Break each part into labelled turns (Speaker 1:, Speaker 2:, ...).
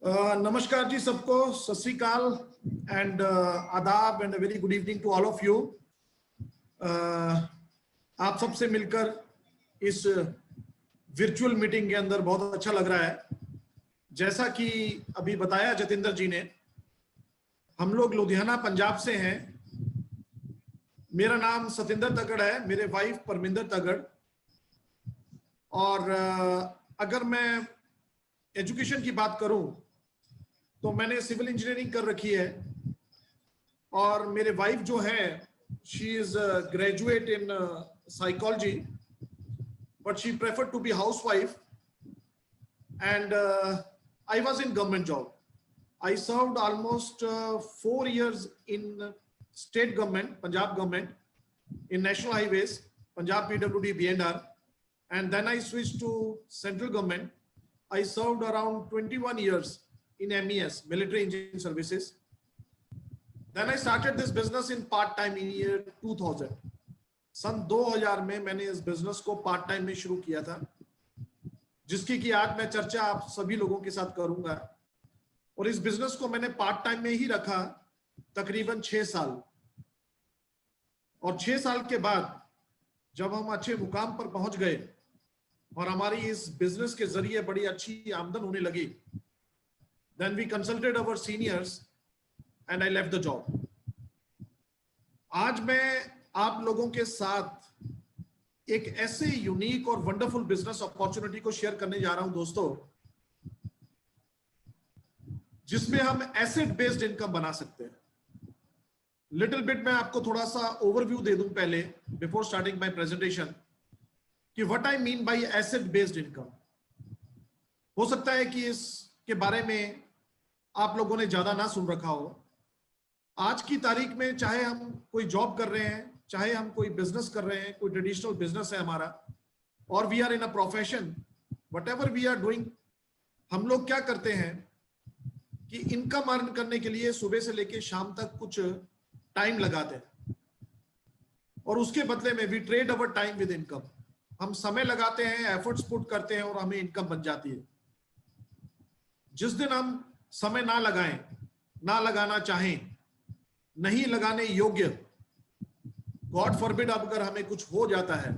Speaker 1: नमस्कार जी सबको, सत Shri Akal and adaab and very good evening to all of you. आप सबसे मिलकर इस वर्चुअल मीटिंग के अंदर बहुत अच्छा लग रहा है। जैसा कि अभी बताया जतिंदर जी ने, हम लोग लुधियाना पंजाब से हैं। मेरा नाम सतिंदर तगड़ है, मेरे वाइफ परमिंदर तगड़। और अगर मैं एजुकेशन की बात करूं तो मैंने सिविल इंजीनियरिंग कर रखी है और मेरे वाइफ जो है she is graduate in psychology, but she prefer to be housewife and I was in government job. I served almost 4 years in state government, Punjab government, in national highways, Punjab PWD B&R, and then I switched to central government. I served around 21 years in MES, military engineering services. Then I started this business in part time in year 2000. सन 2000 में मैंने इस business को part time में शुरू किया था, जिसकी कि आज मैं चर्चा आप सभी लोगों के साथ करूंगा। और इस बिजनेस को मैंने पार्ट टाइम में ही रखा तकरीबन 6 साल। और 6 साल के बाद जब हम अच्छे मुकाम पर पहुंच गए और हमारी इस बिजनेस के जरिए बड़ी अच्छी आमदन होने लगी, then we consulted our seniors and I left the job. आज मैं आप लोगों के साथ एक ऐसे यूनिक और वंडरफुल बिजनेस अपॉर्चुनिटी को शेयर करने जा रहा हूं दोस्तों, जिसमें हम एसेट बेस्ड इनकम बना सकते हैं। लिटिल बिट मैं आपको थोड़ा सा ओवरव्यू दे दूं पहले, बिफोर स्टार्टिंग माय प्रेजेंटेशन, कि what I mean by asset based income. हो सकता है कि इसके बारे में आप लोगों ने ज्यादा ना सुन रखा हो। आज की तारीख में चाहे हम कोई जॉब कर रहे हैं, चाहे हम कोई बिजनेस कर रहे हैं, कोई ट्रेडिशनल बिजनेस है हमारा, और we are in a profession, whatever we are doing, हम लोग क्या करते हैं कि इनकम अर्न करने के लिए सुबह से लेकर शाम तक कुछ टाइम लगाते हैं और उसके बदले में we trade our time with income. हम समय लगाते हैं, एफर्ट्स पुट करते हैं और हमें इनकम बन जाती है। जिस दिन हम समय ना लगाएं, ना लगाना चाहें, नहीं लगाने योग्य, गॉड फॉरबिड अगर हमें कुछ हो जाता है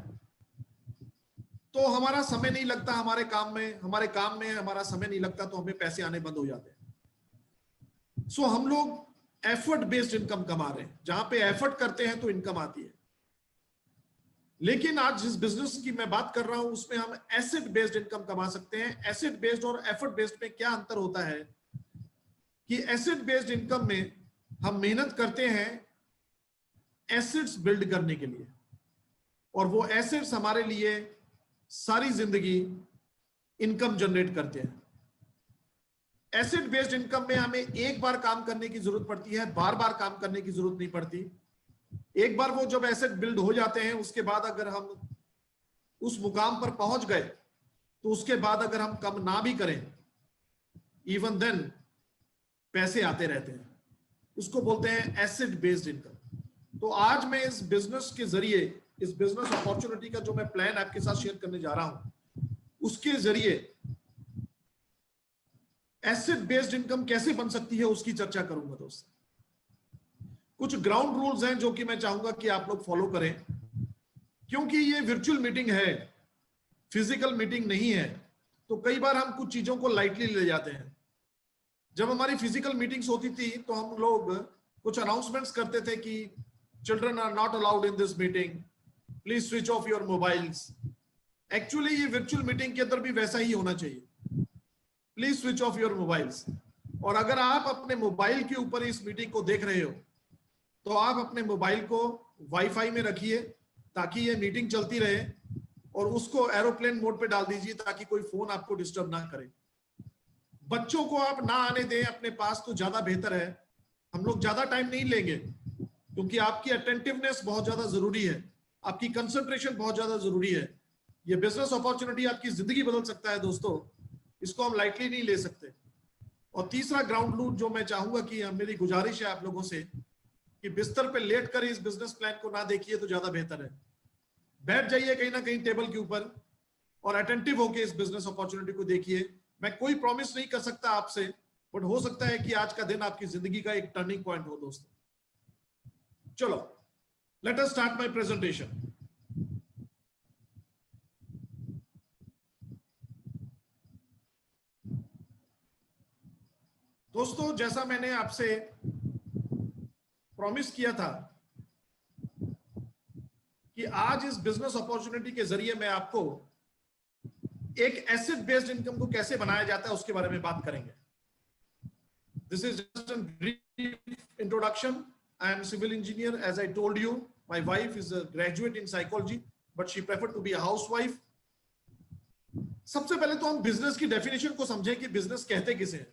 Speaker 1: तो हमारा समय नहीं लगता हमारे काम में हमारा समय नहीं लगता, तो हमें पैसे आने बंद हो जाते हैं। सो हम लोग एफर्ट बेस्ड इनकम कमा रहे हैं, जहां पे एफर्ट करते हैं तो इनकम आती है। लेकिन आज जिस बिजनेस की मैं बात कर रहा हूं उसमें हम एसेट बेस्ड इनकम कमा सकते हैं। एसेट बेस्ड और एफर्ट बेस्ड में क्या अंतर होता है कि एसेट बेस्ड इनकम में हम मेहनत करते हैं एसेट्स बिल्ड करने के लिए, और वो एसेट्स हमारे लिए सारी जिंदगी इनकम जनरेट करते हैं। एसेट बेस्ड इनकम में हमें एक बार काम करने की जरूरत पड़ती है, बार बार काम करने की जरूरत नहीं पड़ती। एक बार वो जब एसेट बिल्ड हो जाते हैं, उसके बाद अगर हम उस मुकाम पर पहुंच गए तो उसके बाद अगर हम कम ना भी करें, इवन देन पैसे आते रहते हैं। उसको बोलते हैं एसेट बेस्ड इनकम। तो आज मैं इस बिजनेस के जरिए, इस बिजनेस अपॉर्चुनिटी का जो मैं प्लान आपके साथ शेयर करने जा रहा हूं, उसके जरिए एसेट बेस्ड इनकम कैसे बन सकती है उसकी चर्चा करूंगा दोस्त। कुछ ग्राउंड रूल्स हैं जो कि मैं चाहूंगा कि आप लोग फॉलो करें, क्योंकि ये वर्चुअल मीटिंग है, फिजिकल मीटिंग नहीं है। तो कई बार हम कुछ चीजों को लाइटली ले जाते हैं। जब हमारी फिजिकल मीटिंग्स होती थी तो हम लोग कुछ अनाउंसमेंट्स करते थे कि children are not allowed in this meeting, please switch off your mobiles. Actually ये वर्चुअल मीटिंग के अंदर भी वैसा ही होना चाहिए, please switch off your mobiles. और अगर आप अपने मोबाइल के ऊपर इस मीटिंग को देख रहे हो तो आप अपने मोबाइल को वाईफाई में रखिए ताकि ये मीटिंग चलती रहे, और उसको एरोप्लेन मोड पे डाल दीजिए ताकि कोई फोन आपको डिस्टर्ब ना करे। बच्चों को आप ना आने दें अपने पास तो ज्यादा बेहतर है। हम लोग ज्यादा टाइम नहीं लेंगे क्योंकि आपकी अटेंटिवनेस बहुत ज्यादा जरूरी है, आपकी कंसंट्रेशन बहुत ज्यादा जरूरी है। ये बिजनेस अपॉर्चुनिटी आपकी जिंदगी बदल सकता है दोस्तों, इसको हम लाइटली नहीं ले सकते। और तीसरा ग्राउंड रूल जो मैं चाहूंगा कि मेरी गुजारिश है आप लोगों से कि बिस्तर पे लेटकर इस बिजनेस प्लान को ना देखिए तो ज्यादा बेहतर है। बैठ जाइए कहीं ना कहीं टेबल के ऊपर और अटेंटिव होकर इस बिजनेस अपॉर्चुनिटी को देखिए। मैं कोई प्रॉमिस नहीं कर सकता आपसे बट हो सकता है कि आज का दिन आपकी जिंदगी का एक टर्निंग पॉइंट हो दोस्तों। चलो, let us start my presentation. दोस्तों, जैसा मैंने आपसे प्रॉमिस किया था कि आज इस बिजनेस अपॉर्चुनिटी के जरिए मैं आपको एक एसेट बेस्ड इनकम को कैसे बनाया जाता है उसके बारे में बात करेंगे। This is just a brief introduction. I am civil engineer, as I told you. My wife is a graduate in psychology, but she prefer to be a housewife. सबसे पहले तो हम बिजनेस की डेफिनेशन को समझें कि बिजनेस कहते किसे हैं।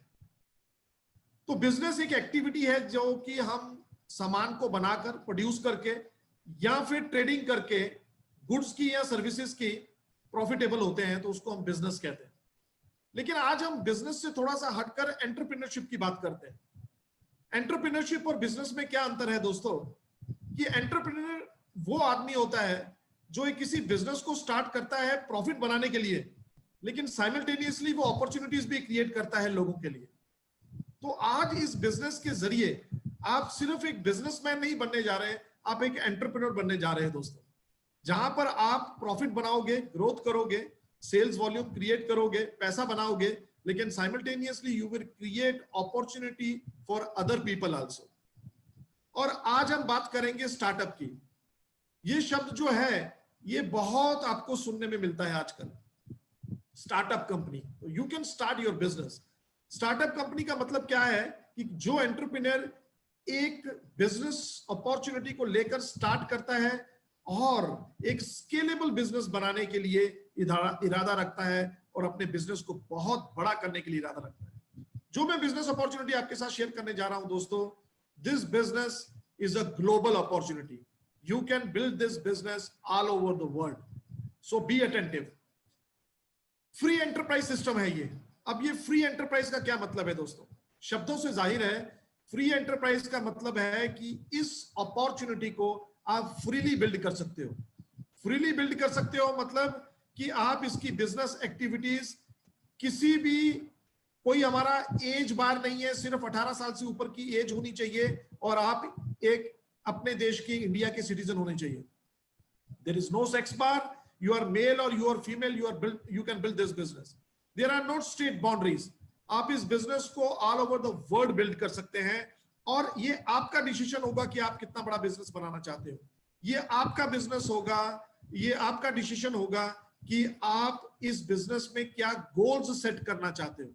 Speaker 1: तो बिजनेस एक एक्टिविटी है जो कि हम सामान को बनाकर, प्रोड्यूस करके या फिर ट्रेडिंग करके गुड्स की या सर्विसेज की प्रॉफिटेबल होते हैं, तो उसको हम बिजनेस कहते हैं। लेकिन आज हम बिजनेस से थोड़ा सा हटकर एंटरप्रेन्योरशिप की बात करते हैं। एंटरप्रेन्योरशिप और बिजनेस में क्या अंतर है दोस्तों? कि एंटरप्रेन्योर वो आदमी होता है जो एक किसी बिजनेस को स्टार्ट करता है प्रॉफिट बनाने के लिए, लेकिन साइमल्टेनियसली वो अपॉर्चुनिटीज भी क्रिएट करता है लोगों के लिए। तो आज इस बिजनेस के जरिए आप सिर्फ एक बिजनेसमैन नहीं बनने जा रहे हैं, आप एक एंटरप्रेन्योर बनने जा रहे हैं दोस्तों, जहां पर आप प्रॉफिट बनाओगे, ग्रोथ करोगे, सेल्स वॉल्यूम क्रिएट करोगे, पैसा बनाओगे, लेकिन simultaneously you will create opportunity for other people also. और आज हम बात करेंगे स्टार्टअप की। ये शब्द जो है ये बहुत आपको सुनने में मिलता है आजकल, स्टार्टअप कंपनी। तो you can start your business. Startup company का मतलब क्या है कि जो एंटरप्रेन्योर एक बिजनेस अपॉर्चुनिटी को लेकर स्टार्ट करता है और एक स्केलेबल बिजनेस बनाने के लिए इरादा रखता है और अपने बिजनेस को बहुत बड़ा करने के लिए इरादा रखता है। जो मैं बिजनेस अपॉर्चुनिटी आपके साथ शेयर करने जा रहा हूं दोस्तों, this business is a global opportunity. You can build this business all over the world, so be attentive. Free enterprise system है ये। अब ये फ्री एंटरप्राइज का क्या मतलब है दोस्तों? शब्दों से जाहिर है, फ्री एंटरप्राइज का मतलब है कि इस अपॉर्चुनिटी को आप फ्रीली बिल्ड कर सकते हो। फ्रीली बिल्ड कर सकते हो मतलब कि आप इसकी बिजनेस एक्टिविटीज किसी भी, कोई हमारा एज बार नहीं है, सिर्फ 18 साल से ऊपर की एज होनी चाहिए और आप एक अपने देश की, इंडिया के सिटीजन होने चाहिए। There is no sex bar, you are male or you are female, you can build this business. There are no state boundaries. आप इस बिजनेस को all over the world build कर सकते हैं और ये आपका डिसीजन होगा कि आप कितना बड़ा बिजनेस बनाना चाहते हो। ये आपका बिजनेस होगा, ये आपका डिसीजन होगा कि आप इस बिजनेस में क्या गोल्स सेट करना चाहते हो।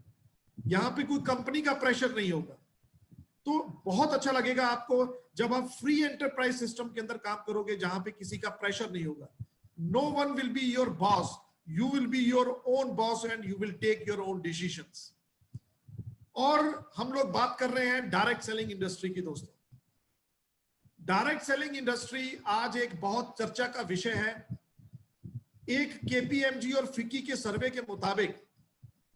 Speaker 1: यहां पे कोई कंपनी का प्रेशर नहीं होगा। तो बहुत अच्छा लगेगा आपको जब आप फ्री एंटरप्राइज सिस्टम के अंदर काम करोगे, जहां पे किसी का प्रेशर नहीं होगा। No one will be your boss. You will be your own boss and you will take your own decisions. और हम लोग बात कर रहे हैं डायरेक्ट सेलिंग इंडस्ट्री की दोस्तों। डायरेक्ट सेलिंग इंडस्ट्री आज एक बहुत चर्चा का विषय है। एक केपीएमजी और फिक्की के सर्वे के मुताबिक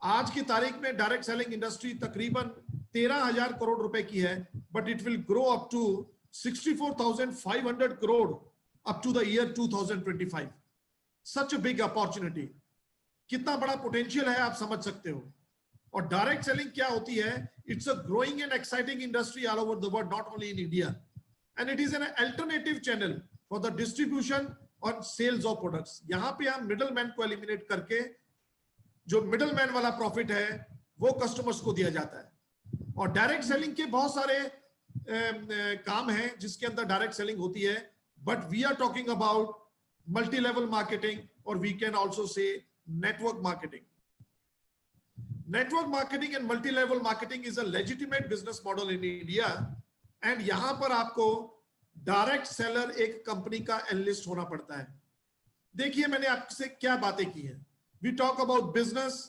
Speaker 1: आज की तारीख में डायरेक्ट सेलिंग इंडस्ट्री तकरीबन 13,000 करोड़ रुपए की है, but it will grow up to 64,500 crore up to the year 2025. Such a big opportunity. कितना बड़ा पोटेंशियल है आप समझ सकते हो। और डायरेक्ट सेलिंग क्या होती है? It's a growing and exciting industry all over the world, not only in India, and it is an alternative channel for the distribution और सेल्स ऑफ प्रोडक्ट्स। यहां पे हम मिडल मैन को एलिमिनेट करके जो मिडल मैन वाला profit है वो कस्टमर्स को दिया जाता है। और डायरेक्ट सेलिंग के बहुत सारे काम हैं जिसके अंदर डायरेक्ट सेलिंग होती है, but we are talking about multi-level marketing, or we can also say network marketing. Network marketing and multi-level marketing is a legitimate business model in India, and यहां पर आपको डायरेक्ट सेलर एक company का analyst होना पड़ता है। देखिए मैंने आपसे क्या बातें की हैं। We talk about business,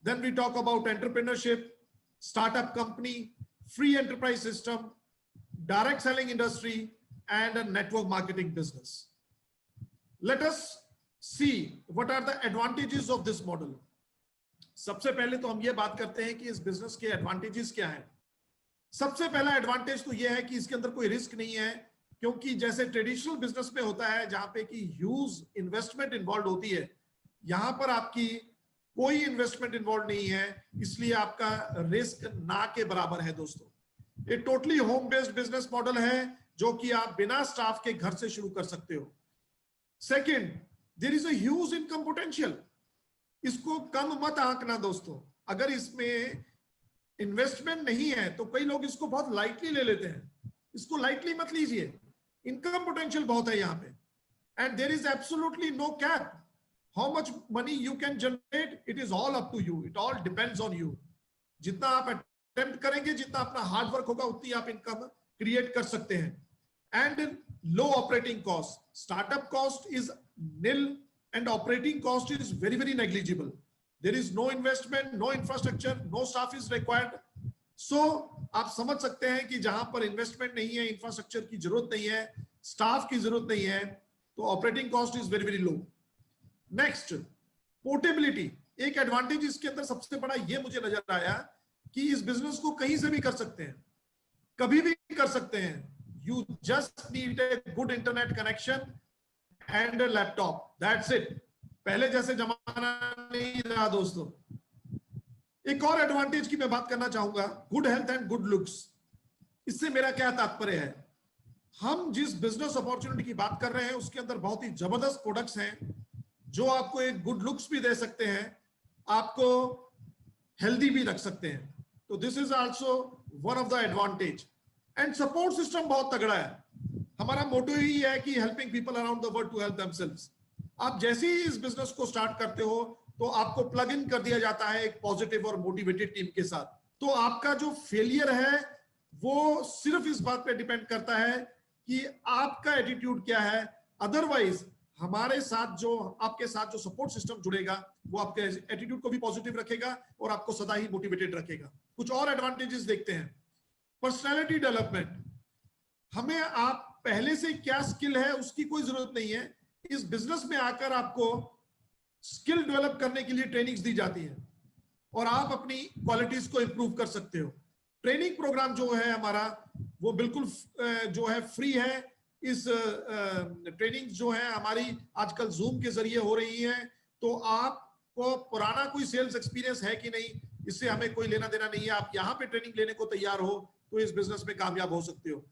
Speaker 1: then we talk about entrepreneurship, startup company, free enterprise system, direct selling industry, and a network marketing business. Let us see what are the advantages of this model. सबसे पहले तो हम ये बात करते हैं कि इस बिजनेस के एडवांटेजेस क्या हैं। सबसे पहला एडवांटेज तो ये है कि इसके अंदर कोई रिस्क नहीं है, क्योंकि जैसे ट्रेडिशनल बिजनेस में होता है जहां पे कि ह्यूज इन्वेस्टमेंट इन्वॉल्व होती है, यहां पर आपकी कोई इन्वेस्टमेंट इन्वॉल्व नहीं है, इसलिए आपका रिस्क ना के बराबर है दोस्तों। ये totally home based business model है जो कि आप बिना स्टाफ के घर से शुरू कर सकते हो। Second, there is a huge income potential. इसको कम मत आंकना दोस्तों। अगर इसमें इन्वेस्टमेंट नहीं है तो कई लोग इसको बहुत लाइटली ले लेते हैं, इसको लाइटली मत लीजिए। इनकम पोटेंशियल बहुत है यहाँ पे, and there is absolutely no cap how much money you can generate. It is all up to you, it all depends on you. जितना आप अटेम्प्ट करेंगे, जितना अपना हार्ड वर्क होगा, उतनी आप इनकम क्रिएट कर सकते हैं। And low operating cost, startup cost is nil and operating cost is very very negligible. There is no investment, no infrastructure, no staff is required. So आप समझ सकते हैं कि जहां पर इन्वेस्टमेंट नहीं है, इंफ्रास्ट्रक्चर की जरूरत नहीं है, स्टाफ की जरूरत नहीं है, तो operating cost is very very low. Next, portability. एक एडवांटेज इसके अंदर सबसे बड़ा ये मुझे नजर आया कि इस बिजनेस को कहीं से भी कर सकते हैं, कभी भी कर सकते हैं। You just need a good internet connection and laptop, that's it. पहले जैसे जमाना नहीं रहा दोस्तों। एक और एडवांटेज की मैं बात करना चाहूंगा, good health and good looks. इससे मेरा क्या तात्पर्य है, हम जिस बिजनेस अपॉर्चुनिटी की बात कर रहे हैं उसके अंदर बहुत ही जबरदस्त प्रोडक्ट्स हैं जो आपको एक गुड लुक्स भी दे सकते हैं, आपको हेल्दी भी रख सकते हैं। तो this is also one of the advantage. And support system बहुत तगड़ा है। हमारा मोटो ही है कि helping people around the world to help themselves. आप जैसे ही इस बिजनेस को स्टार्ट करते हो तो आपको प्लग इन कर दिया जाता है एक पॉजिटिव और मोटिवेटेड टीम के साथ। तो आपका जो फेलियर है वो सिर्फ इस बात पे डिपेंड करता है कि आपका एटीट्यूड क्या है। अदरवाइज हमारे साथ जो आपके साथ जो सपोर्ट सिस्टम जुड़ेगा वो आपके एटीट्यूड को भी पॉजिटिव रखेगा और आपको सदा ही मोटिवेटेड रखेगा। कुछ और एडवांटेजेस देखते हैं। Personality development. हमें आप पहले से क्या स्किल है उसकी कोई जरूरत नहीं है। इस बिजनेस में आकर आपको स्किल डेवलप करने के लिए ट्रेनिंग्स दी जाती है और आप अपनी क्वालिटीज को इंप्रूव कर सकते हो। ट्रेनिंग प्रोग्राम जो है हमारा वो बिल्कुल जो है फ्री है। इस ट्रेनिंग जो है हमारी आजकल जूम के जरिए हो रही है, तो आपको पुराना कोई सेल्स एक्सपीरियंस है कि नहीं, इससे हमें कोई लेना देना नहीं है। आप यहाँ पे ट्रेनिंग लेने को तैयार हो तो इस बिजनेस में कामयाब हो सकते हो।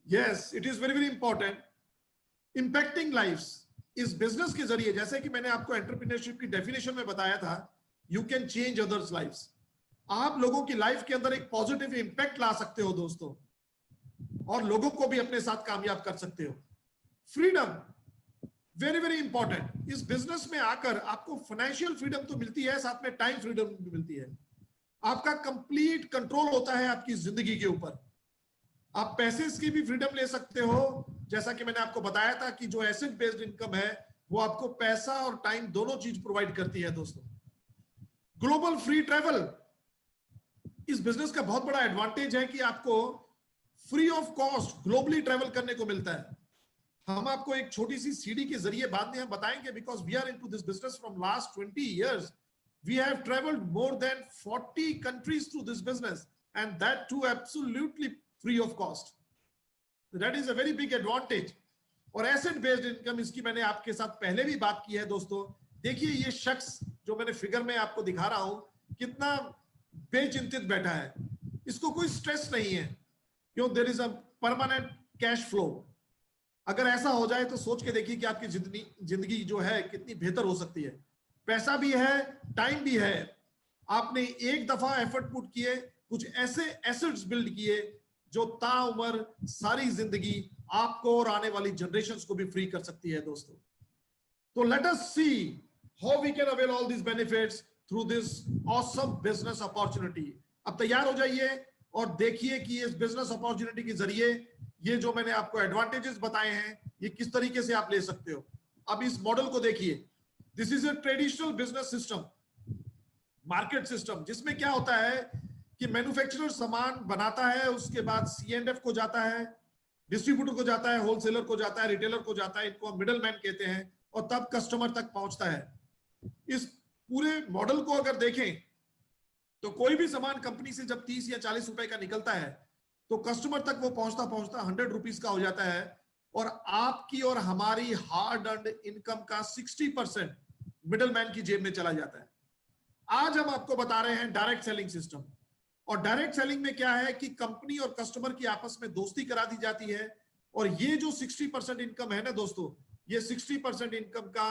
Speaker 1: Yes, it is very very important. Impacting lives. इस बिजनेस के जरिए, जैसे कि मैंने आपको एंटरप्रेन्योरशिप की डेफिनेशन में बताया था, you can change others lives. आप लोगों की लाइफ के अंदर एक पॉजिटिव इंपैक्ट ला सकते हो दोस्तों, और लोगों को भी अपने साथ कामयाब कर सकते हो। Freedom, very very important. इस बिजनेस में आकर आपको फाइनेंशियल फ्रीडम तो मिलती है, साथ में टाइम फ्रीडम भी मिलती है। आपका कंप्लीट कंट्रोल होता है आपकी जिंदगी के ऊपर। आप पैसे की भी फ्रीडम ले सकते हो, जैसा कि मैंने आपको बताया था कि जो एसेट बेस्ड इनकम है वो आपको पैसा और टाइम दोनों चीज प्रोवाइड करती है दोस्तों। Global free travel. इस बिजनेस का बहुत बड़ा एडवांटेज है कि आपको free of cost globally travel करने को मिलता है। हम आपको एक छोटी सी सीडी के जरिए बाद में हम बताएंगे, because we are into this business from last 20 years. We have traveled more than 40 countries through this business, and that too absolutely free of cost. That is a very big advantage. और asset based income, इसकी मैंने आपके साथ पहले भी बात की है दोस्तों। देखिए ये शख्स जो मैंने फिगर में आपको दिखा रहा हूं कितना बेचिंतित बैठा है, इसको कोई स्ट्रेस नहीं है, क्यों? There is a permanent cash flow. अगर ऐसा हो जाए तो सोच के देखिए कि आपकी जिंदगी जो है कितनी बेहतर हो सकती है। पैसा भी है, टाइम भी है। आपने एक दफा एफर्ट पुट किए, कुछ ऐसे एसेट्स बिल्ड किए जो ताउम्र सारी जिंदगी आपको और आने वाली जनरेशंस को भी फ्री कर सकती है दोस्तों। तो let us see how we can avail all this benefits through this awesome business opportunity. अब तैयार हो जाइए और देखिए कि इस बिजनेस अपॉर्चुनिटी के जरिए ये जो मैंने आपको एडवांटेजेस बताए हैं ये किस तरीके से आप ले सकते हो। अब इस मॉडल को देखिए। This is a traditional business system, market system, जिसमें क्या होता है कि मैन्युफैक्चरर सामान बनाता है, उसके बाद C&F को जाता है, डिस्ट्रीब्यूटर को जाता है, होलसेलर को जाता है, रिटेलर को जाता है, इनको हम मिडल मैन कहते हैं, और तब कस्टमर तक पहुंचता है। इस पूरे मॉडल को अगर देखें तो कोई भी सामान कंपनी से जब 30 या 40 रुपए का निकलता है तो कस्टमर तक वो पहुंचता 100 रुपीज का हो जाता है, और आपकी और हमारी हार्ड अर्न्ड इनकम का 60% मिडल मैन की जेब में चला जाता है। आज हम आपको बता रहे हैं डायरेक्ट सेलिंग सिस्टम। और डायरेक्ट सेलिंग में क्या है कि कंपनी और कस्टमर की आपस में दोस्ती करा दी जाती है, और ये जो 60% इनकम है ना दोस्तों, ये 60% इनकम का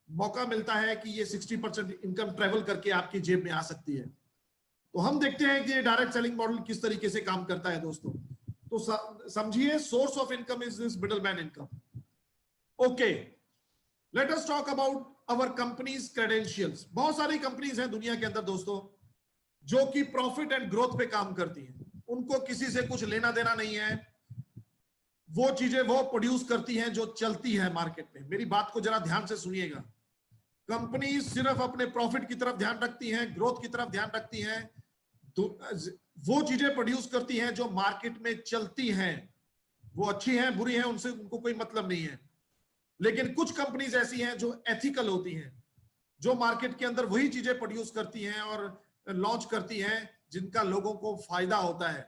Speaker 1: मौका मिलता है कि ये 60% इनकम ट्रेवल करके आपकी जेब में आ सकती है। तो हम देखते हैं कि ये डायरेक्ट सेलिंग मॉडल किस तरीके से काम करता है दोस्तों। तो समझिए, source of income is this middle man income. Okay, let us talk about our companies credentials. बहुत सारी कंपनीज हैं दुनिया के अंदर दोस्तों जो कि प्रॉफिट एंड ग्रोथ पे काम करती हैं, उनको किसी से कुछ लेना देना नहीं है, वो चीजें वो प्रोड्यूस करती हैं जो चलती है मार्केट में। मेरी बात को जरा ध्यान से सुनिएगा। कंपनी सिर्फ अपने प्रॉफिट की तरफ ध्यान रखती हैं, ग्रोथ की तरफ ध्यान रखती हैं, वो चीजें प्रोड्यूस करती हैं जो मार्केट में चलती हैं। वो अच्छी हैं बुरी हैं उनसे उनको कोई मतलब नहीं है। लेकिन कुछ कंपनीज ऐसी हैं जो एथिकल होती हैं, जो मार्केट के अंदर वही चीजें प्रोड्यूस करती हैं और लॉन्च करती हैं जिनका लोगों को फायदा होता है,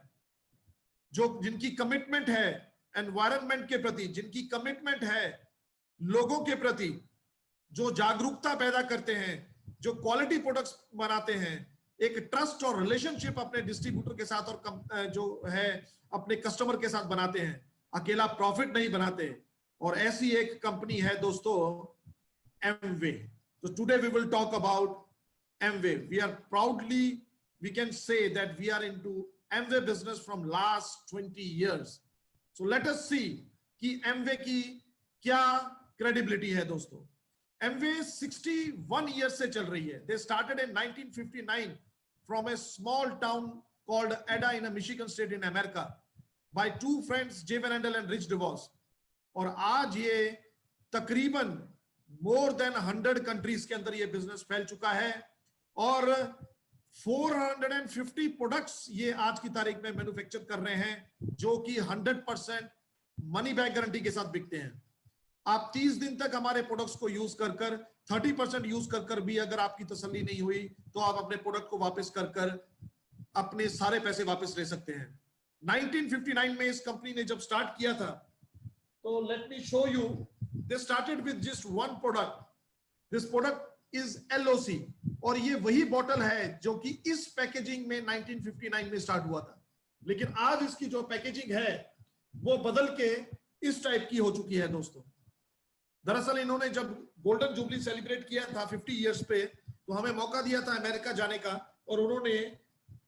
Speaker 1: जो जिनकी कमिटमेंट है एनवायरनमेंट के प्रति, जिनकी कमिटमेंट है लोगों के प्रति, जो जागरूकता पैदा करते हैं, जो क्वालिटी प्रोडक्ट्स बनाते हैं, एक ट्रस्ट और रिलेशनशिप अपने डिस्ट्रीब्यूटर के साथ और जो है अपने कस्टमर के साथ बनाते हैं, अकेला प्रॉफिट नहीं बनाते। और ऐसी एक कंपनी है दोस्तों एमवे। तो today we will talk about Amway. We are proudly, we can say that we are into Amway business from last 20 years. So let us see कि Amway की क्या credibility है दोस्तों। Amway 61 years से चल रही है। They started in 1959 from a small town called Ada in a Michigan state in America by two friends, Jay Van Andel and Rich DeVos. और आज ये तकरीबन more than 100 countries के अंदर ये बिजनेस फैल चुका है, और 450 प्रोडक्ट्स ये आज की तारीख में मैन्युफैक्चर कर रहे हैं जो कि 100% मनी बैक गारंटी के साथ बिकते हैं। आप 30 दिन तक हमारे प्रोडक्ट्स को यूज कर 30% यूज कर भी अगर आपकी तसल्ली नहीं हुई तो आप अपने प्रोडक्ट को वापस कर अपने सारे पैसे वापस ले सकते हैं। 1959 में इस कंपनी ने जब स्टार्ट किया था, तो let me show you, they started with just one product. This product is LOC, और ये वही बॉटल है जो कि इस पैकेजिंग में 1959 में स्टार्ट हुआ था। लेकिन आज इसकी जो पैकेजिंग है वो बदल के इस टाइप की हो चुकी है दोस्तों। दरअसल इन्होंने जब गोल्डन जुबली सेलिब्रेट किया था 50 इयर्स पे, तो हमें मौका दिया था अमेरिका जाने का, और उन्होंने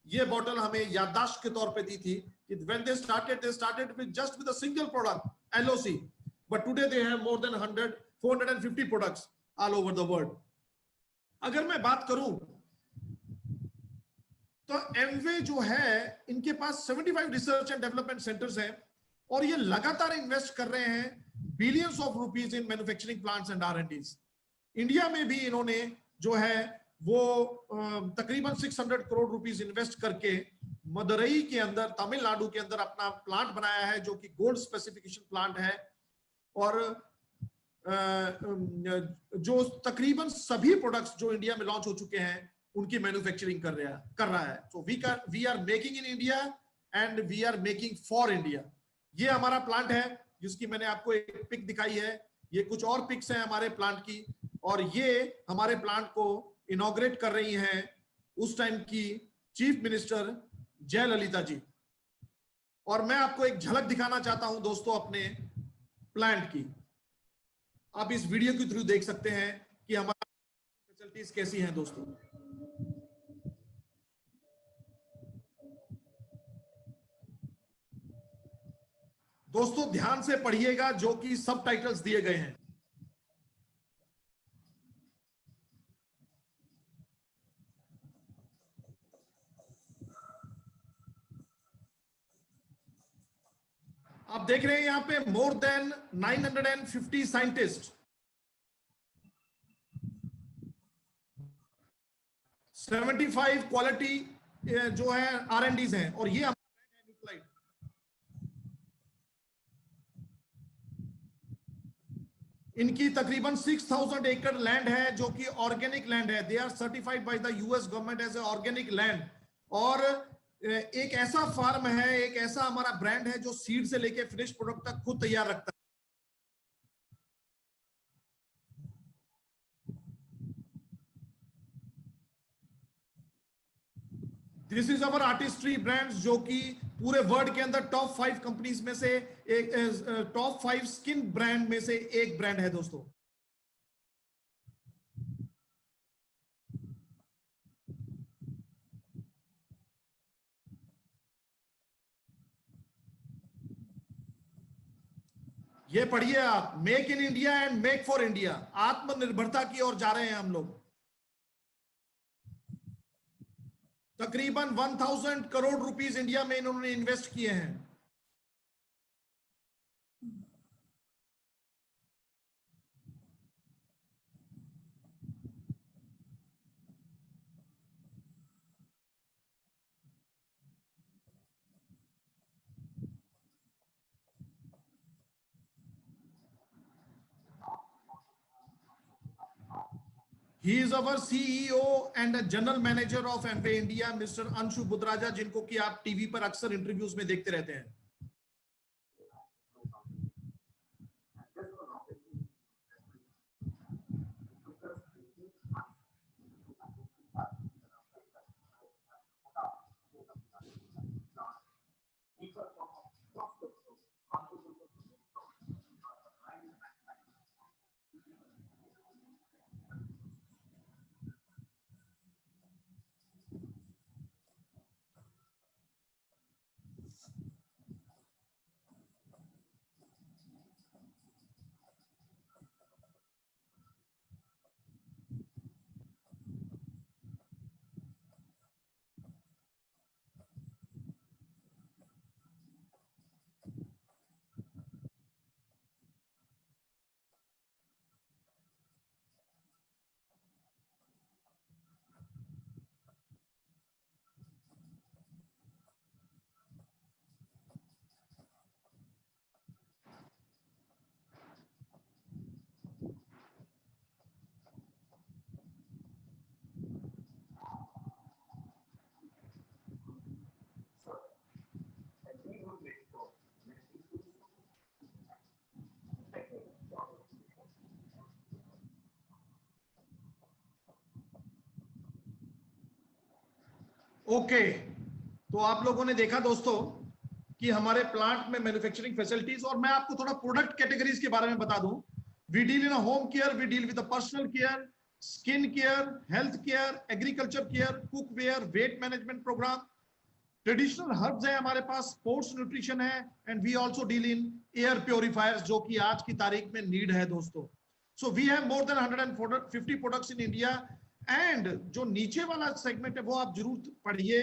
Speaker 1: ये बॉटल हमें याददाश्त के तौर पे दी थी कि when they started with just with a single product LOC, but today they have more than 450 products all over the world. अगर मैं बात करूं तो एमवे जो है इनके पास 75 रिसर्च एंड डेवलपमेंट सेंटर्स हैं, और ये लगातार इन्वेस्ट कर रहे हैं billions of rupees in manufacturing plants and R&Ds। India में भी इन्होंने जो है वो तकरीबन 600 करोड़ रुपीस इन्वेस्ट करके मदुरई के अंदर, तमिलनाडु के अंदर अपना प्लांट बनाया है जो कि गोल्ड स्पेसिफिकेशन प्लांट है, और जो तकरीबन सभी प्रोडक्ट्स जो इंडिया में लॉन्च हो चुके हैं उनकी मैन्युफैक्चरिंग कर रहा है। So we are making in India and we are making for India. ये हमारा प्लांट है जिसकी मैंने आपको एक पिक दिखाई है, ये कुछ और पिक्स हैं हमारे प्लांट की, और ये हमारे प्लांट को इनॉग्रेट कर रही हैं उस टाइम की चीफ मिनिस्टर जयललिता जी। और मैं आपको एक झलक दिखाना चाहता हूं दोस्तों अपने प्लांट की। आप इस वीडियो के थ्रू देख सकते हैं कि हमारी फैसिलिटीज कैसी हैं दोस्तों। दोस्तों ध्यान से पढ़िएगा जो कि सब टाइटल्स दिए गए हैं। आप देख रहे हैं यहां पे मोर देन 950 साइंटिस्ट, 75 क्वालिटी जो है R&Ds हैं, और ये न्यूक्लाइड। इनकी तकरीबन 6000 एकड़ लैंड है जो कि ऑर्गेनिक लैंड है। They are certified by the US government as a organic land, और एक ऐसा फार्म है, एक ऐसा हमारा ब्रांड है जो सीड से लेके फिनिश प्रोडक्ट तक खुद तैयार रखता है। This is our artistry brands, जो कि पूरे वर्ल्ड के अंदर टॉप 5 कंपनीज में से एक, टॉप 5 स्किन ब्रांड में से एक ब्रांड है दोस्तों। ये पढ़िए आप, make in India and make for India, आत्मनिर्भरता की ओर जा रहे हैं हम लोग। तकरीबन 1000 करोड़ रुपीस इंडिया में इन्होंने इन्वेस्ट किए हैं। He is our CEO and a general manager of Amway India, Mr. Anshu Budraja, जिनको कि आप टीवी पर अक्सर इंटरव्यूज में देखते रहते हैं। ओके, तो आप लोगों ने देखा दोस्तों कि हमारे प्लांट में मैन्युफैक्चरिंग फैसिलिटीज, और मैं आपको थोड़ा प्रोडक्ट कैटेगरीज के बारे में बता दूं। We deal in home care, we deal with personal care, skin care, health care, agriculture care, cookware, weight management program, traditional herbs है हमारे पास, स्पोर्ट्स न्यूट्रिशन है, and we also deal in air purifiers, जो कि आज की तारीख में नीड है दोस्तों। So we have more than 150 products in India. And जो नीचे वाला सेगमेंट है वो आप जरूर पढ़िए,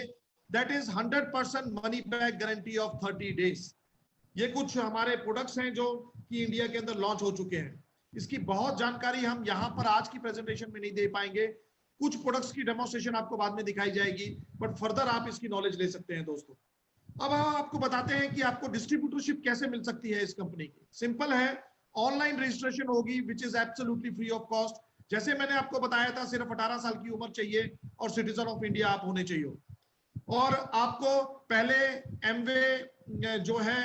Speaker 1: that is 100% money back guarantee of 30 days. ये कुछ हमारे प्रोडक्ट्स हैं जो कि इंडिया के अंदर लॉन्च हो चुके हैं। इसकी बहुत जानकारी हम यहाँ पर आज की प्रेजेंटेशन में नहीं दे पाएंगे, कुछ प्रोडक्ट्स की डेमोन्स्ट्रेशन आपको बाद में दिखाई जाएगी, बट फर्दर आप इसकी नॉलेज ले सकते हैं दोस्तों। अब हम आपको बताते हैं कि आपको डिस्ट्रीब्यूटरशिप कैसे मिल सकती है इस कंपनी की। सिंपल है, ऑनलाइन रजिस्ट्रेशन होगी which is absolutely free of cost. जैसे मैंने आपको बताया था, सिर्फ 18 साल की उम्र चाहिए और सिटीजन ऑफ इंडिया आप होने चाहिए। और आपको पहले एमवे जो है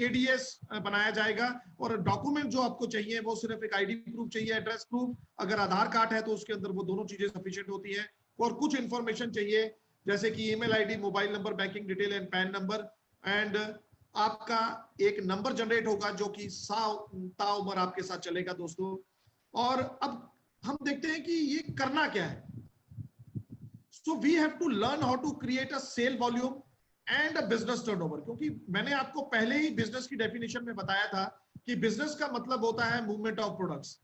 Speaker 1: एडीएस बनाया जाएगा, और डॉक्यूमेंट जो आपको चाहिए वो सिर्फ एक आईडी प्रूफ चाहिए, एड्रेस प्रूफ। अगर आधार कार्ड है तो उसके अंदर वो दोनों चीजें सफिशिएंट होती हैं। और कुछ इंफॉर्मेशन चाहिए जैसे कि email ID, mobile number, banking detail and pan number. And आपका एक नंबर जनरेट होगा जो कि ताउम्र आपके साथ चलेगा दोस्तों। और अब हम देखते हैं कि ये करना क्या है। So we have to learn how to create a sale volume and a business turnover, क्योंकि मैंने आपको पहले ही बिजनेस की डेफिनेशन में बताया था कि बिजनेस का मतलब होता है मूवमेंट ऑफ प्रोडक्ट्स,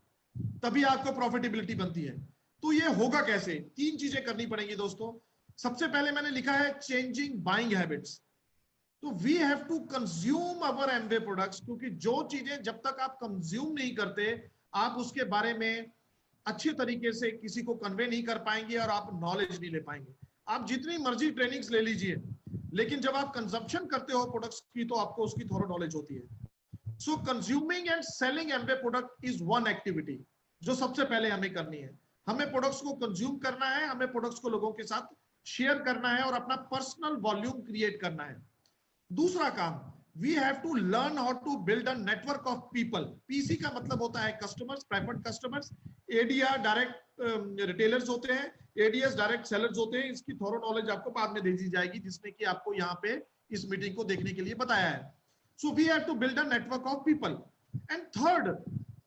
Speaker 1: तभी आपको प्रॉफिटेबिलिटी बनती है। तो ये होगा कैसे? 3 चीजें करनी पड़ेंगी दोस्तों। सबसे पहले मैंने लिखा है चेंजिंग बाइंग हैबिट्स। तो we have to consume our Amway products, क्योंकि जो चीजें जब तक आप कंज्यूम नहीं करते, आप उसके बारे में अच्छे तरीके से किसी को कन्वे नहीं कर पाएंगे और आप नॉलेज नहीं ले पाएंगे। आप जितनी मर्जी ट्रेनिंग्स ले लीजिए, लेकिन जब आप कंजम्पशन करते हो प्रोडक्ट्स की तो आपको उसकी थोड़ा नॉलेज होती है। So consuming and selling Amway product is one activity जो सबसे पहले हमें करनी है। हमें प्रोडक्ट्स को कंज्यूम करना है, हमें प्रोडक्ट्स को लोगों के साथ शेयर करना है और अपना पर्सनल वॉल्यूम क्रिएट करना है। दूसरा काम, we have to learn how to build a network of people। PC का मतलब होता है customers, preferred customers. ADR direct retailers होते हैं, एडीएस डायरेक्ट सेलर्स होते हैं, इसकी थोरो नॉलेज आपको बाद में दे दी जाएगी, जिसमें कि आपको यहाँ पे इस मीटिंग को देखने के लिए बताया है। So we have to build a network of people. And third,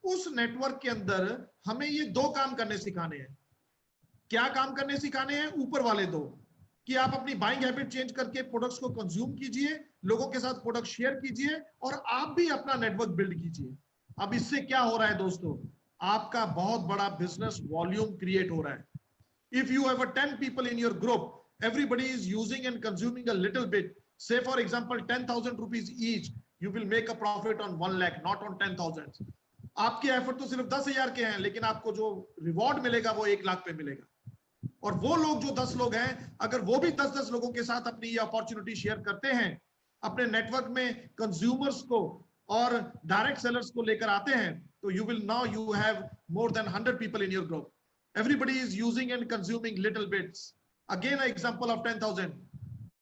Speaker 1: उस नेटवर्क के अंदर हमें ये दो काम करने सिखाने हैं। क्या काम करने सिखाने हैं? ऊपर वाले दो, कि आप अपनी बाइंग हैबिट चेंज करके प्रोडक्ट्स को कंज्यूम कीजिए, लोगों के साथ प्रोडक्ट शेयर कीजिए और आप भी अपना नेटवर्क बिल्ड कीजिए। अब इससे क्या हो रहा है दोस्तों? आपका बहुत बड़ा बिजनेस वॉल्यूम क्रिएट हो रहा है। If you have 10 people in your group, everybody is using and consuming a little bit, say for example 10,000 rupees each, you will make a profit on 1 lakh, not on 10,000. आपके effort तो सिर्फ 10,000 के हैं, लेकिन आपको जो रिवॉर्ड मिलेगा वो 1 लाख पे मिलेगा। और वो लोग जो 10 लोग हैं, अगर वो भी 10-10 लोगों के साथ अपनी ये अपॉर्चुनिटी शेयर करते हैं, अपने नेटवर्क में कंज्यूमर्स को और डायरेक्ट सेलर्स को लेकर आते हैं, तो you will now you have more then 100 people in your group. Everybody is using and consuming little bits. Again, an example of 10,000.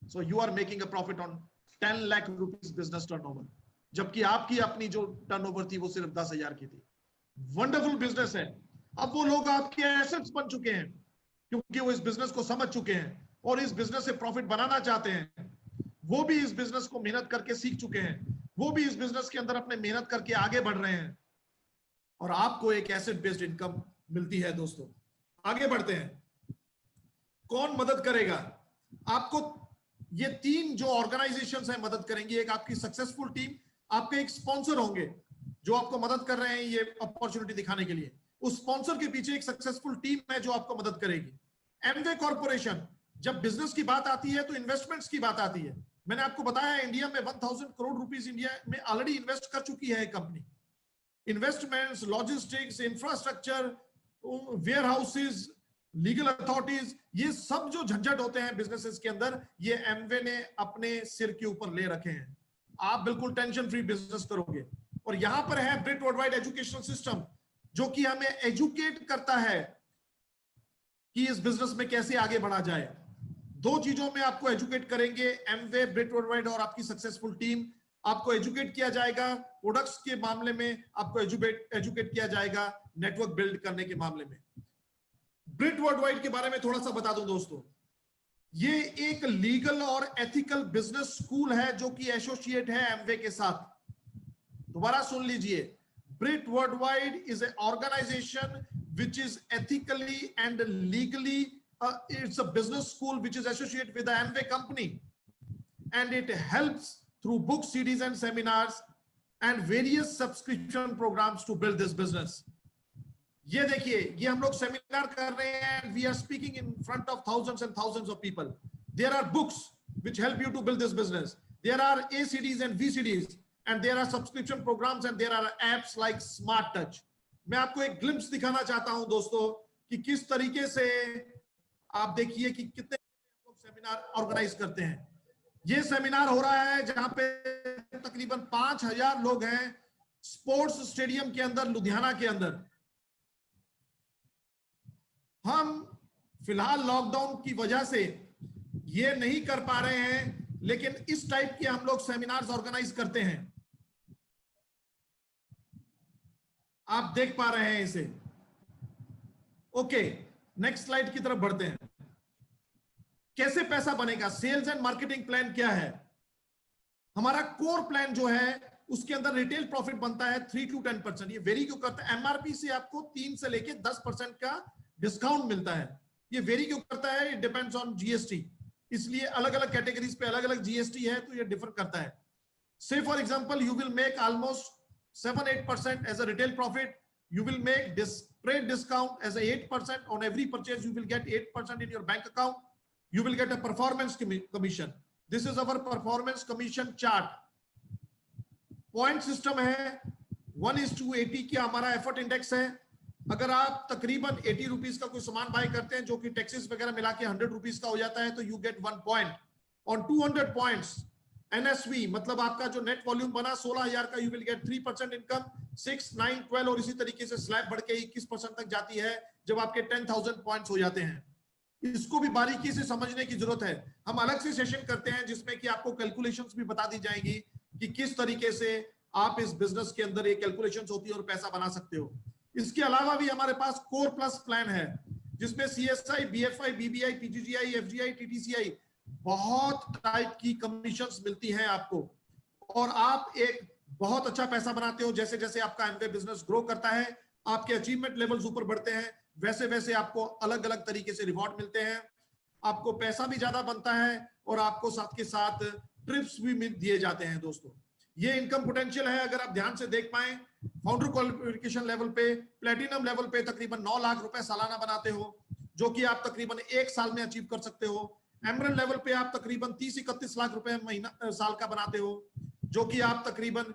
Speaker 1: So you are making a profit on 10 lakh rupees business turnover. जबकि आपकी अपनी जो turnover थी वो सिर्फ 10,000 की थी. Wonderful business है. अब वो लोग आपके एसेट्स बन चुके हैं, क्योंकि वो इस बिजनेस को समझ चुके हैं और इस बिजनेस से प्रॉफिट बनाना चाहते हैं. वो भी इस बिजनेस को मेहनत करके सीख चुके हैं, वो भी इस बिजनेस के अंदर अपने मेहनत करके आगे बढ़ रहे हैं, और आपको एक एसेट बेस्ड इनकम मिलती है. दोस्तों आगे बढ़ते हैं. कौन मदद करेगा आपको? ये तीन जो ऑर्गेनाइजेशंस हैं मदद करेंगी. एक आपकी सक्सेसफुल टीम, आपके एक स्पॉन्सर होंगे जो आपको मदद कर रहे हैं ये अपॉर्चुनिटी दिखाने के लिए. उस स्पॉन्सर के पीछे एक सक्सेसफुल टीम है जो आपको मदद करेगी. एमवे कॉर्पोरेशन, जब बिजनेस की बात आती है तो इन्वेस्टमेंट्स की बात आती है. मैंने आपको बताया इंडिया में 1000 करोड़ रुपीस इंडिया में ऑलरेडी इन्वेस्ट कर चुकी है कंपनी. Investments, logistics, infrastructure, warehouses, legal authorities, ये सब जो झंझट होते हैं बिजनेसेस के अंदर, ये एमवे ने अपने सिर के ऊपर ले रखे हैं. आप बिल्कुल टेंशन फ्री बिजनेस करोगे. और यहां पर है ब्रिट वर्ल्डवाइड एजुकेशनल सिस्टम, जो कि हमें एजुकेट करता है कि इस बिजनेस में कैसे आगे बढ़ा जाए. दो चीजों में आपको एजुकेट करेंगे एमवे, ब्रिट वर्ल्डवाइड और आपकी सक्सेसफुल टीम. आपको एजुकेट किया जाएगा प्रोडक्ट्स के मामले में, आपको एजुकेट किया जाएगा नेटवर्क बिल्ड करने के मामले में. ब्रिट वर्ल्डवाइड के बारे में थोड़ा सा बता दूं दोस्तों. ये एक लीगल और एथिकल बिजनेस स्कूल है जो कि एसोसिएट है एमवे के साथ. दोबारा सुन लीजिए. Britt worldwide is a organisation which is ethically and legally it's a business school which is associated with the Amway company, and it helps through books, CDs and seminars and various subscription programs to build this business. ये देखिए, ये हम लोग seminar कर रहे हैं. We are speaking in front of thousands and thousands of people. There are books which help you to build this business. There are ACDs and VCDs, and there are subscription programs, and there are apps like Smart Touch. मैं आपको एक glimpse दिखाना चाहता हूं दोस्तों कि किस तरीके से आप देखिए कि कितने लोग सेमिनार ऑर्गेनाइज करते हैं. ये सेमिनार हो रहा है जहां पे तकरीबन 5,000 लोग हैं स्पोर्ट्स स्टेडियम के अंदर, लुधियाना के अंदर. हम फिलहाल लॉकडाउन की वजह से ये नहीं कर पा रहे हैं, लेकिन इस टाइप के हम लोग सेमिनार्स ऑर्गेनाइज करते हैं. आप देख पा रहे हैं इसे. ओके, नेक्स्ट स्लाइड की तरफ बढ़ते हैं. कैसे पैसा बनेगा? सेल्स एंड मार्केटिंग प्लान क्या है? हमारा कोर प्लान जो है उसके अंदर रिटेल प्रॉफिट बनता है 3 to 10%. ये वेरी क्यों करता है? एमआरपी से आपको 3 से लेके 10% का डिस्काउंट मिलता है. ये वेरी क्यों करता है? It depends on GST. इसलिए अलग अलग कैटेगरीज पे अलग अलग जीएसटी है, तो ये डिफर करता है. से for example you will make almost 7-8% as a retail profit. You will make this trade discount as a 8%. On every purchase you will get 8% in your bank account. You will get a performance commission. This is our performance commission chart. Point system है 1:80 की हमारा effort index है. अगर आप तकरीबन 80 rupees का कोई सामान बाय करते हैं जो कि टैक्सेस वगैरह मिला के 100 रुपीस का हो जाता है, तो you get 1 point. On 200 points NSV मतलब आपका जो नेट वॉल्यूम बना 16,000 का, यू विल गेट 3% इनकम. 6, 9, 12 और इसी तरीके से स्लैब बढ़ के 21% तक जाती है जब आपके 10,000 पॉइंट्स हो जाते हैं. इसको भी बारीकी से समझने की जरूरत है. हम अलग से सेशन करते हैं जिसमें कि आपको कैलकुलेशंस भी बता दी जाएगी कि किस तरीके से आप इस बिजनेस के अंदर ये कैलकुलेशंस होती है और पैसा बना सकते हो. इसके अलावा भी हमारे पास कोर प्लस प्लान है. जिसमें CSI, BFI, BBI, PGGI, FGI, TTCI बहुत टाइप की कमीशंस मिलती हैं आपको, और आप एक बहुत अच्छा पैसा बनाते हो। जैसे जैसे आपका एमवे बिजनेस ग्रो करता है, आपके अचीवमेंट लेवल्स ऊपर बढ़ते हैं, वैसे वैसे आपको अलग अलग तरीके से रिवॉर्ड मिलते हैं, आपको पैसा भी ज्यादा बनता है, और आपको साथ के साथ ट्रिप्स भी दिए जाते हैं। दोस्तों, ये इनकम पोटेंशियल है। अगर आप ध्यान से देख पाए, फाउंडर क्वालिफिकेशन लेवल पे, प्लेटिनम लेवल पे तकरीबन 9 लाख रुपए सालाना बनाते हो, जो कि आप तकरीबन 1 साल में अचीव कर सकते हो। एमरल्ड लेवल पे आप तकरीबन 30-31 लाख रुपए महीना साल का बनाते हो, जो कि आप तकरीबन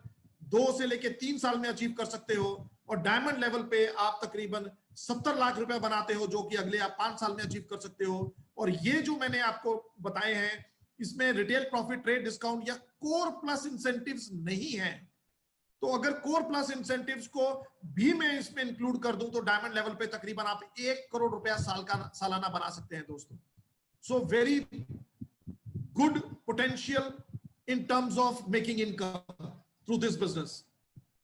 Speaker 1: 2 से लेके 3 साल में अचीव कर सकते हो। और डायमंड लेवल पे आप तकरीबन 70 लाख रुपए बनाते हो, जो कि अगले आप 5 साल में अचीव कर सकते हो। और ये जो मैंने आपको बताए हैं, इसमें रिटेल प्रॉफिट, ट्रेड डिस्काउंट या कोर प्लस इंसेंटिव्स नहीं है। तो अगर कोर प्लस इंसेंटिव्स को भी मैं इसमें इंक्लूड कर दूं, तो डायमंड लेवल पे तकरीबन आप 1 करोड़ रुपया सालाना बना सकते हैं दोस्तों। So very good potential in terms of making income through this business.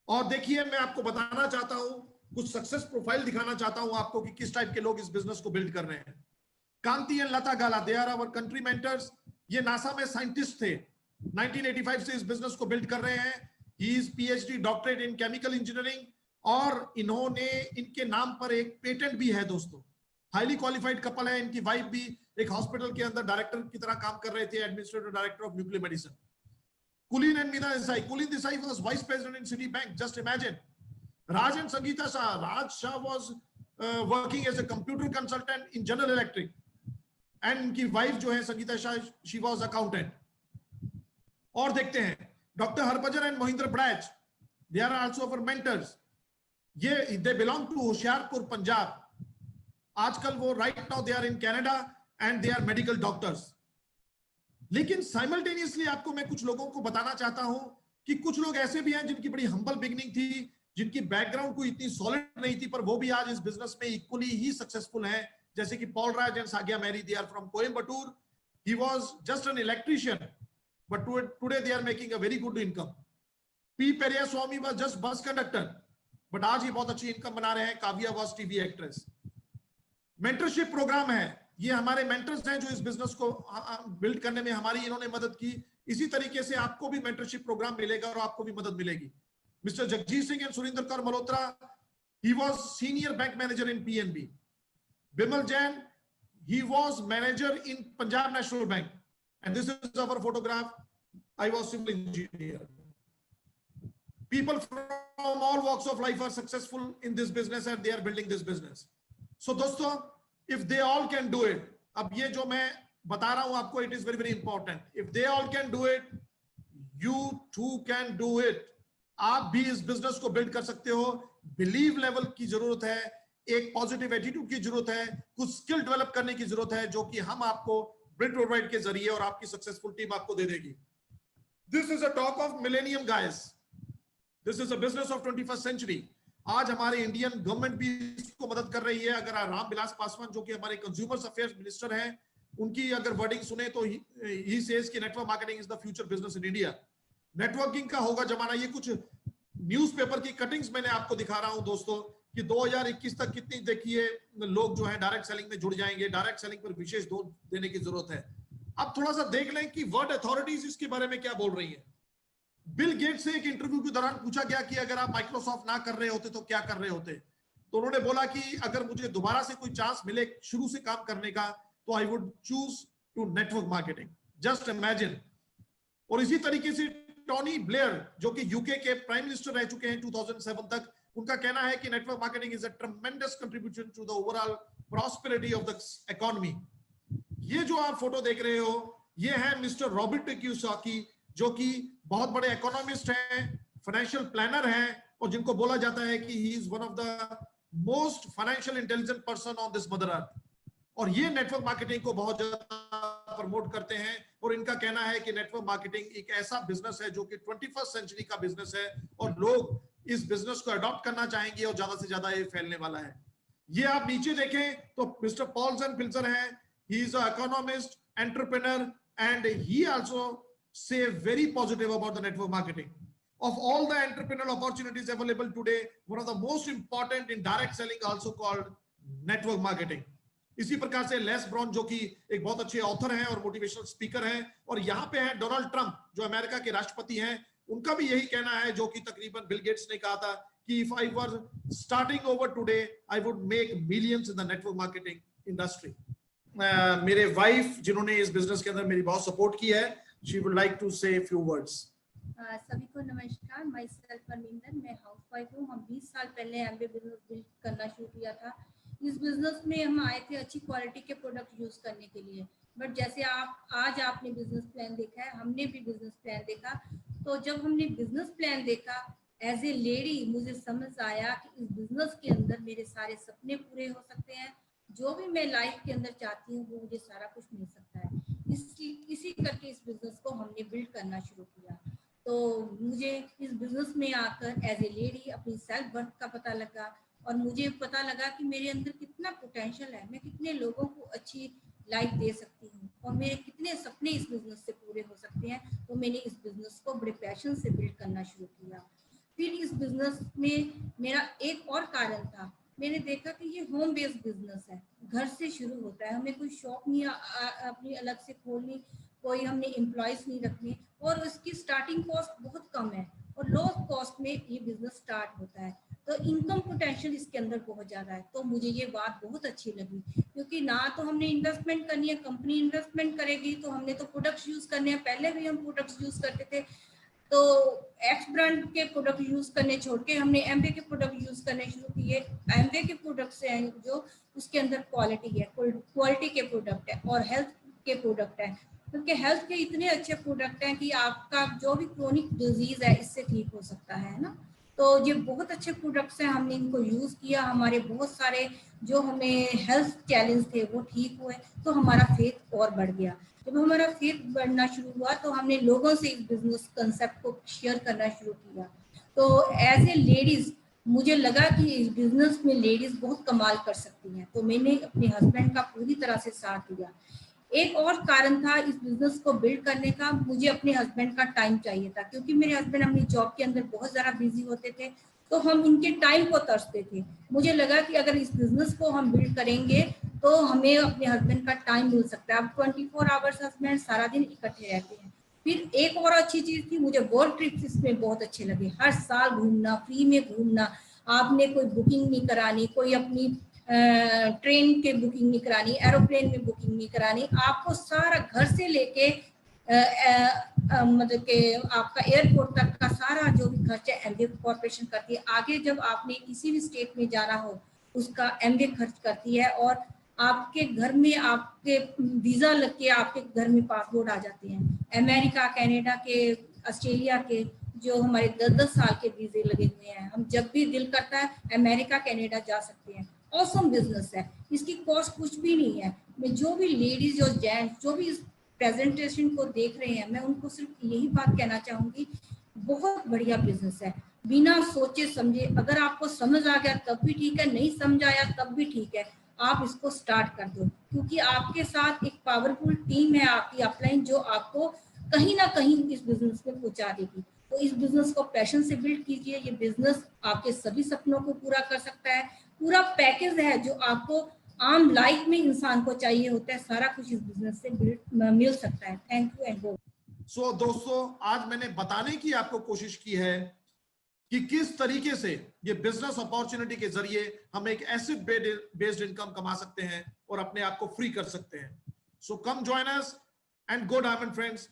Speaker 1: और देखिए, मैं आपको बताना चाहता हूं, कुछ सक्सेस प्रोफाइल दिखाना चाहता हूं आपको कि किस टाइप के लोग इस बिजनेस को बिल्ड कर रहे हैं। Kanti and Lata Gala, they are our country mentors. ये नासा में साइंटिस्ट थे, 1985 से इस बिजनेस को बिल्ड कर रहे हैं। He is PhD doctorate in chemical engineering, और इन्होंने, इनके नाम पर एक पेटेंट भी है दोस्तों। हाईली क्वालिफाइड कपल है। इनकी वाइफ भी एक हॉस्पिटल के अंदर डायरेक्टर की तरह काम कर रहे थे, administrative director of nuclear medicine. Kulin and Meena Desai. Kulin Desai was vice president in Citibank. Just imagine. Raj and Sangeeta Shah. Raj Shah was working as a computer consultant in General Electric, and इनकी wife जो है Sangeeta Shah, she was accountant. और देखते हैं doctor Harbhajan and Mohinder Braj, they are also our mentors. ये they belong to Hoshiarpur Punjab. आजकल वो right now they are in Canada and they are medical doctors. लेकिन साइमल्टेनियसली आपको मैं कुछ लोगों को बताना चाहता हूं कि कुछ लोग ऐसे भी हैं जिनकी बड़ी हम्बल बिगनिंग थी, जिनकी बैकग्राउंड कोई इतनी सॉलिड नहीं थी, पर वो भी आज इस बिजनेस में इक्वली ही सक्सेसफुल हैं। जैसे कि Paul Raj and Sagya Mary, they are from Coimbatore. He was just an electrician, but today they are making a very good income. P Periya Swami was just bus conductor, but आज ही बहुत अच्छी इनकम बना रहे हैं। Kavya was TV actress. Mentorship programme है, ये हमारे मेंटर्स हैं जो इस बिजनेस को बिल्ड करने में हमारी इन्होंने मदद की। इसी तरीके से आपको भी मेंटरशिप प्रोग्राम मिलेगा और आपको भी मदद मिलेगी। Mister Jagjit Singh and Surendra Kaur Malhotra, he was senior bank manager in PNB। Bimal Jain, he was manager in Punjab National Bank, and this is our photograph. I was civil engineer. People from all walks of life are successful in this business and they are building this business. So दोस्तों, if they all can do it, अब ये जो मैं बता रहा हूं आपको, it is very very important. If they all can do it, you too can do it. आप भी इस बिजनेस को बिल्ड कर सकते हो। बिलीव लेवल की जरूरत है, एक पॉजिटिव एटीट्यूड की जरूरत है, कुछ स्किल डेवलप करने की जरूरत है, जो कि हम आपको ब्रिट प्रोवाइड के जरिए और आपकी सक्सेसफुल टीम आपको दे देगी। This is a talk of millennium guys, this is a business of 21st century. आज हमारे इंडियन गवर्नमेंट भी इसको मदद कर रही है। अगर रामविलास पासवान जो कि हमारे कंज्यूमर्स अफेयर्स मिनिस्टर हैं, उनकी अगर वर्डिंग सुने तो ही सेज कि network marketing is the future business in India. Networking का होगा जमाना। ये कुछ न्यूज़पेपर की कटिंग्स मैंने आपको दिखा रहा हूं दोस्तों कि 2021 तक कितनी, देखिए, लोग जो है डायरेक्ट सेलिंग में जुड़ जाएंगे। डायरेक्ट सेलिंग पर विशेष जोर देने की जरूरत है। अब थोड़ा सा देख लें कि वर्ल्ड अथॉरिटीज इसके बारे में क्या बोल रही हैं। बिल गेट्स से एक इंटरव्यू के दौरान पूछा गया कि अगर आप माइक्रोसॉफ्ट ना कर रहे होते तो क्या कर रहे होते, तो उन्होंने बोला कि अगर मुझे दोबारा से कोई चांस मिले शुरू से काम करने का, तो I would choose to network marketing. Just imagine. और इसी तरीके से टोनी ब्लेयर जो कि यूके के प्राइम मिनिस्टर रह चुके हैं 2007 तक, उनका कहना है कि network marketing is a tremendous contribution to the overall prosperity of the economy. ये जो आप फोटो देख रहे हो, ये है मिस्टर रॉबर्ट कियोसाकी, जो कि बहुत बड़े इकोनॉमिस्ट हैं, फाइनेंशियल प्लानर हैं, और जिनको बोला जाता है कि he is one of the most financial intelligent person on this mother earth. और ये नेटवर्क मार्केटिंग को बहुत ज्यादा प्रमोट करते हैं, और इनका कहना है कि नेटवर्क मार्केटिंग एक ऐसा बिजनेस है जो कि 21st सेंचुरी का बिजनेस है, और लोग इस बिजनेस को अडॉप्ट करना चाहेंगे और ज्यादा से ज्यादा ये फैलने वाला है। ये आप नीचे देखें तो मिस्टर पॉल्सन फिल्सर हैं, he is a economist, entrepreneur, and he also say very positive about the network marketing. Of all the entrepreneurial opportunities available today, one of the most important in direct selling also called network marketing. इसी प्रकार से less brown जो कि एक बहुत अच्छे author हैं और मोटिवेशनल स्पीकर हैं, और यहाँ पे है डोनाल्ड ट्रंप जो अमेरिका के राष्ट्रपति हैं, उनका भी यही कहना है जो कि तकरीबन बिल गेट्स ने कहा था कि if I were starting over today I would make millions in the network marketing industry. मेरे वाइफ जिन्होंने इस बिजनेस के अंदर मेरी बहुत सपोर्ट की है, शी वुड लाइक टू से फ्यू वर्ड्स।
Speaker 2: सभी को नमस्कार, माई सेल्फ परमिंदर, मैं हाउसवाइफ हूँ। हम 20 साल पहले एमबीए बिजनेस बिल्ड करना शुरू किया था। इस बिजनेस में हम आए थे अच्छी क्वालिटी के प्रोडक्ट यूज करने के लिए, बट जैसे आज आपने बिजनेस प्लान देखा है, हमने भी बिजनेस प्लान देखा। तो जब हमने बिजनेस प्लान देखा एज ए लेडी, मुझे समझ आया कि इस बिजनेस के अंदर मेरे सारे सपने पूरे हो सकते हैं, जो भी मैं लाइफ के अंदर चाहती हूँ वो मुझे सारा कुछ मिल सकता है। इसी करके इस बिजनेस को हमने बिल्ड करना शुरू किया। तो मुझे इस बिजनेस में आकर एज ए लेडी अपनी सेल्फ वर्थ का पता लगा, और मुझे पता लगा कि मेरे अंदर कितना पोटेंशियल है, मैं कितने लोगों को अच्छी लाइफ दे सकती हूँ, और मेरे कितने सपने इस बिजनेस से पूरे हो सकते हैं। तो मैंने इस बिजनेस को बड़े पैशन से बिल्ड करना शुरू किया। फिर इस बिजनेस में मेरा एक और कारण था, मैंने देखा कि ये होम बेस्ड बिजनेस है, घर से शुरू होता है, हमें कोई शॉप नहीं अपनी अलग से खोलनी, कोई हमने एम्प्लॉयज नहीं रखने, और उसकी स्टार्टिंग कॉस्ट बहुत कम है, और लो कॉस्ट में ये बिजनेस स्टार्ट होता है। तो इनकम पोटेंशियल इसके अंदर बहुत ज़्यादा है। तो मुझे ये बात बहुत अच्छी लगी, क्योंकि ना तो हमने इन्वेस्टमेंट करनी है, कंपनी इन्वेस्टमेंट करेगी, तो हमने तो प्रोडक्ट्स यूज़ करने हैं। पहले भी हम प्रोडक्ट्स यूज़ करते थे, तो एक्स ब्रांड के प्रोडक्ट यूज़ करने छोड़ के हमने एमवे के प्रोडक्ट यूज़ करने शुरू किए। एमवे के प्रोडक्ट्स हैं जो उसके अंदर क्वालिटी है, क्वालिटी के प्रोडक्ट है, और हेल्थ के प्रोडक्ट है, क्योंकि हेल्थ के इतने अच्छे प्रोडक्ट हैं कि आपका जो भी क्रोनिक डिजीज है इससे ठीक हो सकता है ना। तो ये बहुत अच्छे प्रोडक्ट्स हैं, हमने इनको यूज़ किया, हमारे बहुत सारे जो हमें हेल्थ चैलेंज थे वो ठीक हुए, तो हमारा फेथ और बढ़ गया। जब हमारा फेथ बढ़ना शुरू हुआ तो हमने लोगों से इस बिजनेस कंसेप्ट को शेयर करना शुरू किया। तो एज ए लेडीज मुझे लगा कि इस बिजनेस में लेडीज बहुत कमाल कर सकती हैं, तो मैंने अपने हस्बैंड का पूरी तरह से साथ दिया। एक और कारण था इस बिजनेस को बिल्ड करने का, मुझे अपने हस्बैंड का टाइम चाहिए था, क्योंकि मेरे हस्बैंड अपनी जॉब के अंदर बहुत ज़्यादा बिजी होते थे, तो हम उनके टाइम को तरसते थे। मुझे लगा कि अगर इस बिजनेस को हम बिल्ड करेंगे तो हमें अपने हस्बैंड का टाइम मिल सकता है। अब 24 आवर्स हस्बैंड सारा दिन इकट्ठे रहते हैं। फिर एक और अच्छी चीज़ थी, मुझे वर्ल्ड ट्रिप्स इसमें बहुत अच्छे लगे, हर साल घूमना, फ्री में घूमना, आपने कोई बुकिंग नहीं करानी, कोई अपनी ट्रेन के बुकिंग नहीं करानी, एरोप्लेन में बुकिंग नहीं करानी, आपको सारा घर से लेके मतलब कि आपका एयरपोर्ट तक का सारा जो भी खर्च है एमवे कॉर्पोरेशन करती है। आगे जब आपने किसी भी स्टेट में जाना हो उसका एमवे खर्च करती है, और आपके घर में आपके वीज़ा लग के आपके घर में पासपोर्ट आ जाते हैं। अमेरिका, कनाडा के, ऑस्ट्रेलिया के जो हमारे 10-10 साल के वीज़े लगे हुए हैं, हम जब भी दिल करता है अमेरिका, कनाडा जा सकते हैं। ऑसम बिजनेस है, इसकी कॉस्ट कुछ भी नहीं है। मैं जो भी लेडीज और जेंट्स जो भी इस प्रेजेंटेशन को देख रहे हैं, मैं उनको सिर्फ यही बात कहना चाहूँगी, बहुत बढ़िया बिजनेस है, बिना सोचे समझे। अगर आपको समझ आ गया तब भी ठीक है, नहीं समझ आया तब भी ठीक है, आप इसको स्टार्ट कर दो, क्योंकि आपके साथ एक पावरफुल टीम है आपकी अपलाइन, जो आपको कहीं ना कहीं इस बिजनेस में पहुंचा देगी। तो इस बिजनेस को पैशन से बिल्ड कीजिए, ये बिजनेस आपके सभी सपनों को पूरा कर सकता है। पूरा पैकेज है जो आपको आम लाइफ में इंसान को चाहिए होता है, सारा कुछ इस बिजनेस से मिल सकता है। थैंक यू एंड
Speaker 1: सो दोस्तों, आज मैंने बताने की आपको कोशिश की है कि किस तरीके से ये बिजनेस अपॉर्चुनिटी के जरिए हम एक एसेट बेस्ड इनकम कमा सकते हैं और अपने आप को फ्री कर सकते हैं। So come join us and go diamond friends.